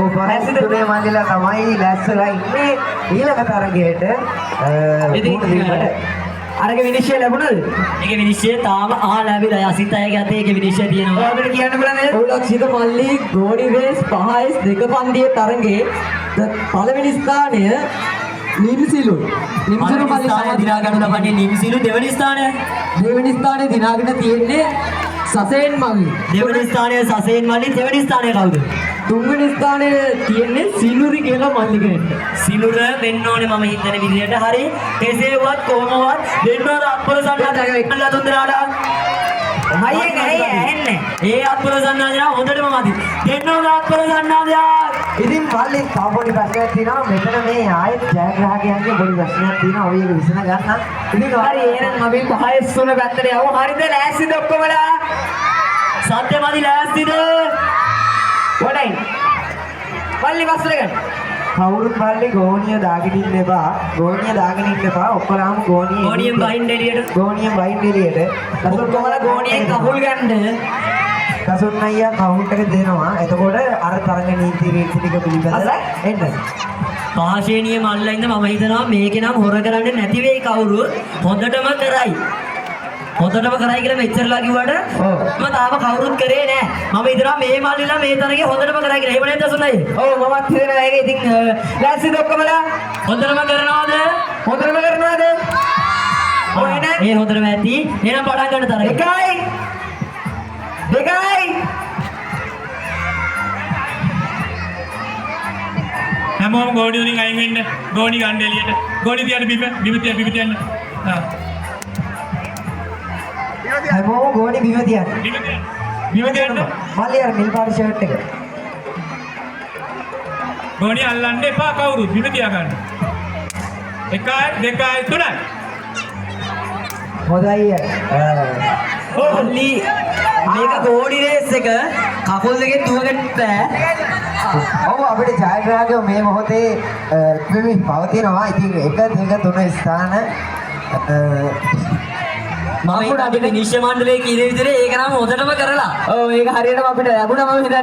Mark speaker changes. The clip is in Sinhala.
Speaker 1: ඔව් පහස් තුනේ මල්ලිලා තමයි ලැස්සලා ඉන්නේ ඊළඟ තරගයට අරක විනිශ්චය ලැබුණාද?
Speaker 2: ඒක විනිශ්චය තාම ලැබිලා. අසිත අයගේ අතේ ඒක විනිශ්චය තියෙනවා.
Speaker 1: ඔයාලට කියන්න බලන්න.
Speaker 3: ඔව් ලක්ෂිත මල්ලි ගෝණි රේස් 5S2 පන්දියේ තරඟේ පළවෙනි ස්ථානය නිම්සිලු. නිම්සිලු මල්ලි
Speaker 2: ස්ථානය දිනා ගන්න ලබන්නේ නිම්සිලු. දෙවෙනි ස්ථානය
Speaker 3: දිනාගෙන තියෙන්නේ සසෙන් මල්ලි.
Speaker 2: දෙවෙනි ස්ථානය සසෙන් මල්ලි. දෙවෙනි ස්ථානය කවුද?
Speaker 3: තුන්වෙනි ස්ථානයේ තියෙන්නේ සිලුරි කියලා මල්ලි කෙනෙක්.
Speaker 2: සිලුර වෙන්න ඕනේ මම හිතන විදිහට. හරි. කෙසේවත් කොහොමවත් දෙන්නව අත්පොළ සන්නාදලා එක්කලා තුන් දෙනාට.
Speaker 1: මයියෙන් ඇහෙන්නේ.
Speaker 2: ඒ අත්පොළ සන්නාදලා හොඳටම මදි. දෙන්නව අත්පොළ සන්නාදලා.
Speaker 1: ඉතින් පල්ලි තව පොඩි ප්‍රශ්නයක් තියෙනවා. මෙතන මේ ආයෙත් ජයග්‍රාහකයන්ගේ පොඩි ප්‍රශ්නයක් තියෙනවා. ඔය එක විසඳ ගන්න.
Speaker 3: ඉතින් හරි එහෙනම් අපි 5S3 පැත්තට යමු. හරිද? ලෑස්තිද ඔක්කොමලා?
Speaker 2: සත්‍යමදි ලෑස්තිද?
Speaker 3: වඩයි. පල්ලි වස්ත්‍ර ගන්න.
Speaker 1: කවුරුත් පල්ලි ගෝණිය දාගෙන ඉන්න එපා. ගෝණිය දාගෙන ඉන්න එපා. ඔක්කොලාම
Speaker 2: ගෝණියෙන් බහින්න එළියට.
Speaker 1: ගෝණියෙන් බහින්න එළියට.
Speaker 2: ඔක්කොමලා ගෝණියෙන් කකුල් ගන්න.
Speaker 1: කසුන් අයියා කවුන්ට් එක දෙනවා. එතකොට අර තරඟ නීති රීති ටික පිළිබඳව එන්න.
Speaker 2: පාෂේනිය මල්ලා ඉඳ මම හිතනවා මේක නම් හොර කරන්නේ නැති වෙයි කවුරුත්. හොඳටම කරයි. හොඳටම කරයි කියලා මෙච්චරලා කිව්වට මම තාම කවුරුත් කරේ නෑ. මම හිතනවා මේ මල්ලිලා මේ තරගේ හොඳටම කරයි කියලා. එහෙම නේද සුනයි?
Speaker 3: ඔව් මමත් හිතනවා ඒක. ඉතින් ලෑස්තිද ඔක්කොමලා?
Speaker 2: හොඳටම කරනවද?
Speaker 3: හොඳටම කරනවද? ඔය එන
Speaker 2: ඒ හොඳටම ඇති. එහෙනම් පටන් ගන්න තරගේ.
Speaker 3: එකයි දෙකයි
Speaker 4: හැමෝම ගෝණි වලින් අයින් වෙන්න. ගෝණි ගන්න එළියට. ගෝණි තියන්න බිම තියන්න.
Speaker 1: හැමෝම ගෝණි බිම තියන්න.
Speaker 4: බිම තියන්න.
Speaker 1: මල්ලි අර නිල් පාට ෂර්ට් එක.
Speaker 4: ගෝණි අල්ලන්න එපා කවුරුත්. බිම තියා ගන්න. 1 2 3.
Speaker 1: හොඳයි.
Speaker 2: මල්ලි මේක ගෝණි රේස් එක කකුල් දෙකෙන් දුවගෙන බෑ.
Speaker 1: ඔව් අපිට ජයග්‍රාහකයෝ මේ මොහොතේ මේ පවතිනවා. ඉතින් 1 2 3 ස්ථාන
Speaker 2: මම හිතන්නේ විනිශ්චය මණ්ඩලයේ කීයේ විදිහට ඒක නම් හොඳටම කරලා.
Speaker 3: ඔව් ඒක හරියටම අපිට ලැබුණා මම හිතන්නේ.